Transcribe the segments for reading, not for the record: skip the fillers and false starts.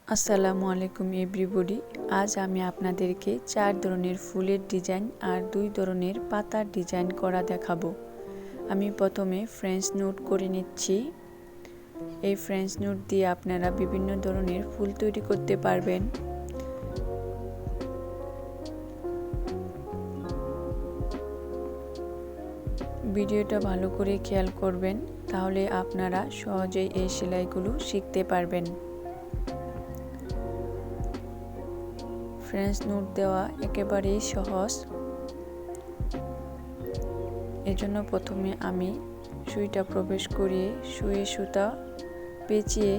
আসসালামু আলাইকুম এভরিবডি। আজ আমি আপনাদেরকে 4 ধরনের ফুলের ডিজাইন আর 2 ধরনের পাতার ডিজাইন করা দেখাবো। আমি প্রথমে ফ্রেঞ্চ নোট করে নিচ্ছি। এই ফ্রেঞ্চ নোট দিয়ে আপনারা বিভিন্ন ধরনের ফুল তৈরি করতে পারবেন। ভিডিওটা ভালো করে খেয়াল করবেন, তাহলে আপনারা সহজেই এই সেলাইগুলো শিখতে পারবেন। ফ্রেঞ্চ নোট দেওয়া একেবারেই সহজ। এজন্য প্রথমে আমি সুইটা প্রবেশ করিয়ে সুইয়ে সুতা পেঁচিয়ে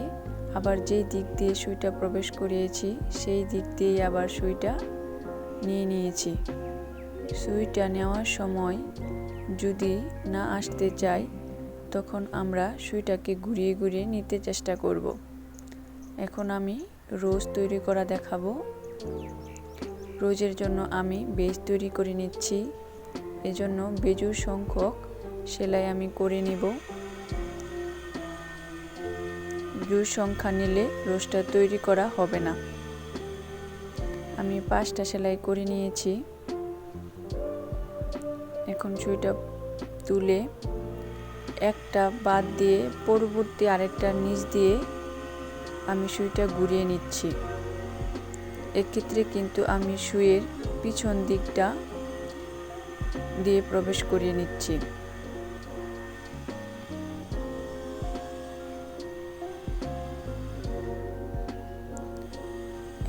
আবার যেই দিক দিয়ে সুইটা প্রবেশ করিয়েছি সেই দিক দিয়ে আবার সুইটা নিয়ে নিয়েছি। সুইটা নেওয়ার সময় যদি না আসতে চাই তখন আমরা সুইটাকে ঘুরিয়ে ঘুরিয়ে নিতে চেষ্টা করব। এখন আমি রোজ তৈরি করা দেখাবো। রোজের জন্য আমি বেজ তৈরি করে নিচ্ছি। এজন্য বেজুর সংখ্যক সেলাই আমি করে নিব। বেজুর সংখ্যা নিলে রোজটা তৈরি করা হবে না। আমি 5টা সেলাই করে নিয়েছি। এখন সুইটা তুলে একটা বাদ দিয়ে পরবর্তী আরেকটা নিচ দিয়ে আমি সুইটা ঘুরিয়ে নিচ্ছি। এক্ষেত্রে কিন্তু আমি সুইয়ের পিছন দিকটা দিয়ে প্রবেশ করিয়ে নিচ্ছি।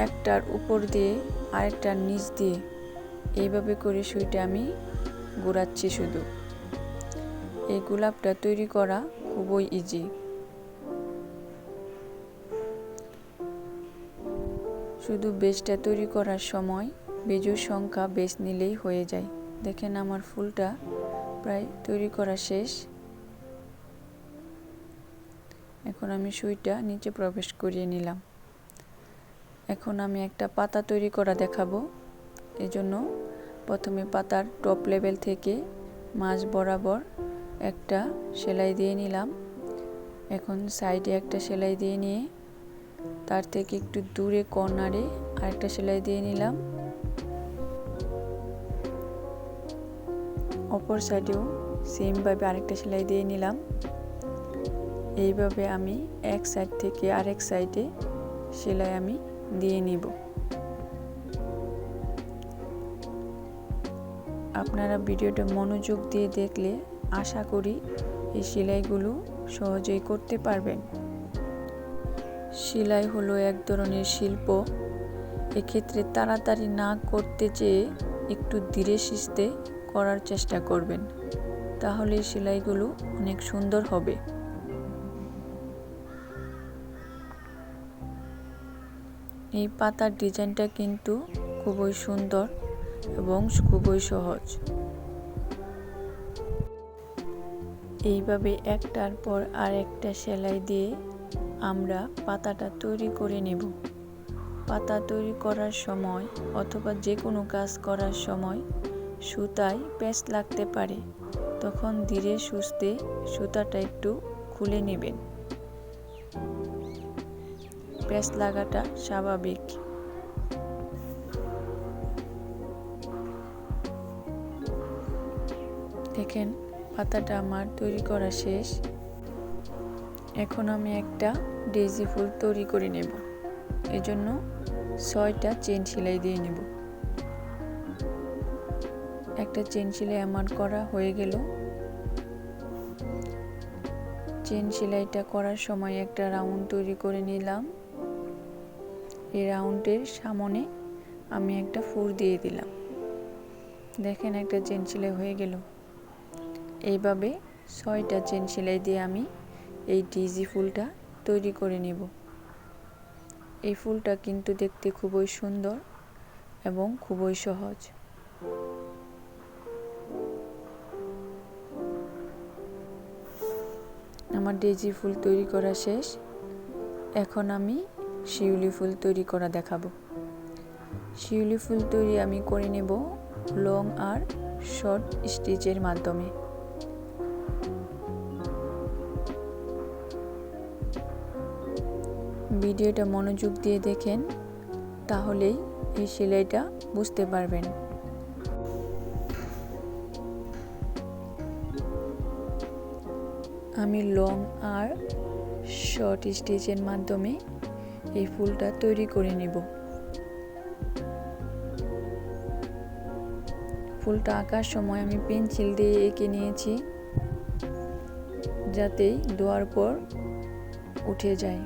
একটার উপর দিয়ে আরেকটার নিচ দিয়ে এইভাবে করে সুইটা আমি ঘোরাচ্ছি। শুধু এই গোলাপটা তৈরি করা খুবই ইজি। শুধু বেজটা তৈরি করার সময় বেজুর সংখ্যা বেশ নিলেই হয়ে যায়। দেখেন আমার ফুলটা প্রায় তৈরি করা শেষ। এখন আমি সুইটা নিচে প্রবেশ করিয়ে নিলাম। এখন আমি একটা পাতা তৈরি করা দেখাবো। এজন্য প্রথমে পাতার টপ লেভেল থেকে মাঝ বরাবর একটা সেলাই দিয়ে নিলাম। এখন সাইডে একটা সেলাই দিয়ে নিয়ে তার থেকে একটু দূরে কর্নারে আরেকটা সেলাই দিয়ে নিলাম। অপর সাইডেও সেম ভাবে আরেকটা সেলাই দিয়ে নিলাম। এইভাবে আমি এক সাইড থেকে আরেক সাইডে সেলাই আমি দিয়ে নিব। আপনারা ভিডিওটা মনোযোগ দিয়ে দেখলে আশা করি এই সেলাইগুলো সহজেই করতে পারবেন। সেলাই হলো এক ধরনের শিল্প। এক্ষেত্রে তাড়াতাড়ি না করতে চেয়ে একটু ধীরে সুস্থে করার চেষ্টা করবেন, তাহলে সেলাইগুলো অনেক সুন্দর হবে। এই পাতার ডিজাইনটা কিন্তু খুবই সুন্দর এবং খুবই সহজ। এইভাবে একটার পর আরেকটা সেলাই দিয়ে আমরা পাতাটা তৈরি করে নেব। পাতা তৈরি করার সময় অথবা যে কোনো কাজ করার সময় সুতায় পেঁচ লাগতে পারে, তখন ধীরে সুস্থে সুতাটা একটু খুলে নেবেন। পেঁচ লাগাটা স্বাভাবিক। দেখেন পাতাটা আমার তৈরি করা শেষ। এখন আমি একটা ডেইজি ফুল তৈরি করে নেব। এজন্য 6টা চেন সেলাই দিয়ে নেব। একটা চেন সেলাই আমার করা হয়ে গেল। চেন সেলাইটা করার সময় একটা রাউন্ড তৈরি করে নিলাম। এই রাউন্ডের সামনে আমি একটা ফুল দিয়ে দিলাম। দেখেন একটা চেন সেলাই হয়ে গেল। এইভাবে 6টা চেন সেলাই দিয়ে আমি এই ডেইজি ফুলটা তৈরি করে নেব। এই ফুলটা কিন্তু দেখতে খুবই সুন্দর এবং খুবই সহজ। আমার ডেইজি ফুল তৈরি করা শেষ। এখন আমি শিউলি ফুল তৈরি করা দেখাবো। শিউলি ফুল তৈরি আমি করে নেব লং আর শর্ট স্টিচের মাধ্যমে। ভিডিওটা মনোযোগ দিয়ে দেখেন, তাহলেই এই সেলাইটা বুঝতে পারবেন। আমি লং আর শর্ট স্টিচের মাধ্যমে এই ফুলটা তৈরি করে নেব। ফুলটা আঁকার সময় আমি পেন্সিল দিয়ে এঁকে নিয়েছি, যাতে ধোয়ার পর উঠে যায়।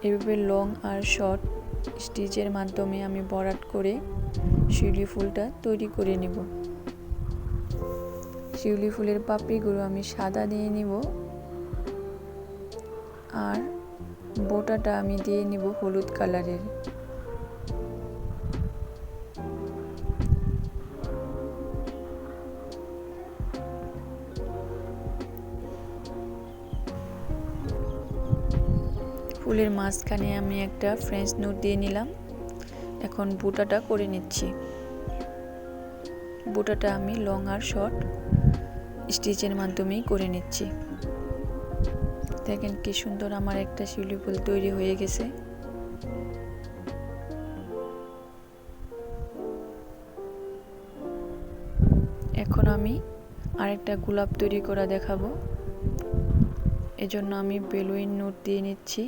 এভাবে লং আর শর্ট স্টিচের মাধ্যমে আমি ভরাট করে শিউলি ফুলটা তৈরি করে নেব। শিউলি ফুলের পাপড়িগুলো আমি সাদা দিয়ে নিব, আর বোটাটা আমি দিয়ে নিব হলুদ কালারের। ফুলের মাঝখানে আমি একটা ফ্রেঞ্চ নোট দিয়ে নিলাম। এখন বুটাটা করে নিচ্ছি। বুটাটা আমি লং আর শর্ট স্টিচের মাধ্যমেই করে নিচ্ছি। দেখেন কি সুন্দর আমার একটা শিউলি ফুল তৈরি হয়ে গেছে। এখন আমি আরেকটা গোলাপ তৈরি করা দেখাবো। এজন্য আমি বেলুন নোট দিয়ে নিচ্ছি।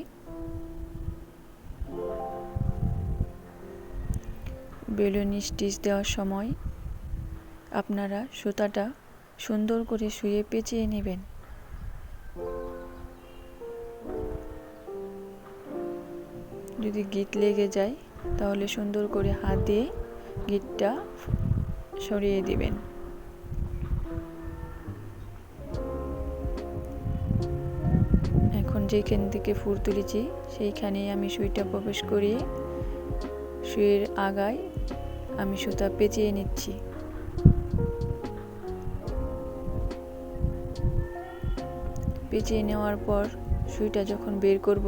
বেলুন স্টিচ দেওয়ার সময় আপনারা সুতাটা সুন্দর করে শুয়ে পেঁচিয়ে নেবেন। যদি গিট লেগে যায় তাহলে সুন্দর করে হাত দিয়ে গিটটা সরিয়ে দিবেন। এখন যেখান থেকে ফুল তুলেছি সেইখানেই আমি সুইটা প্রবেশ করিয়ে সুইয়ের আগায় আমি সুতা পেঁচিয়ে নিচ্ছি। পেঁচিয়ে নেওয়ার পর সুইটা যখন বের করব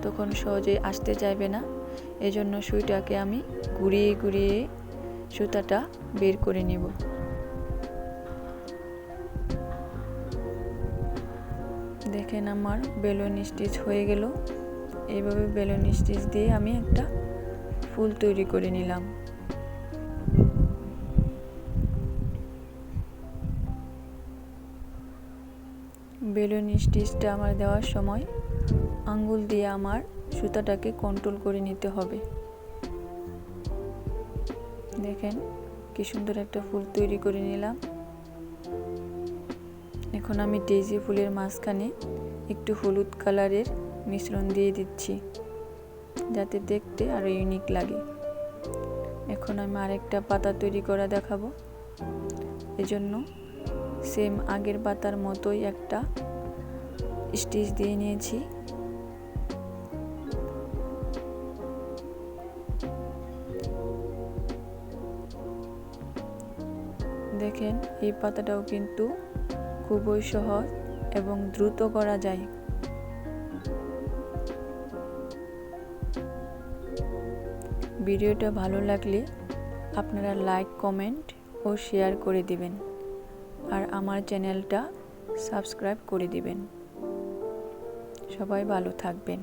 তখন সহজে আসতে চাইবে না, এজন্য সুইটাকে আমি ঘুরিয়ে ঘুরিয়ে সুতাটা বের করে নিব। দেখেন আমার বেলুন স্টিচ হয়ে গেল। এইভাবে বেলুন স্টিচ দিয়ে আমি একটা ফুল তৈরি করে নিলাম। বেলুন স্টিচটা আমার দেওয়ার সময় আঙ্গুল দিয়ে আমার সুতাটাকে কন্ট্রোল করে নিতে হবে। দেখেন কি সুন্দর একটা ফুল তৈরি করে নিলাম। এখন আমি ডেইজি ফুলের মাঝখানে একটু হলুদ কালারের মিশ্রণ দিয়ে দিচ্ছি, যাতে দেখতে আরো ইউনিক লাগে। এখন আমি আরেকটা পাতা তৈরি করা দেখাবো। এজন্য সেম আগের পাতার মতোই একটা স্টিচ দিয়ে নিয়েছি। দেখেন এই পাতাটাও কিন্তু খুবই সহজ এবং দ্রুত করা যায়। ভিডিওটা ভালো লাগলে আপনারা লাইক, কমেন্ট ও শেয়ার করে দিবেন, আর আমার চ্যানেলটা সাবস্ক্রাইব করে দিবেন। সবাই ভালো থাকবেন।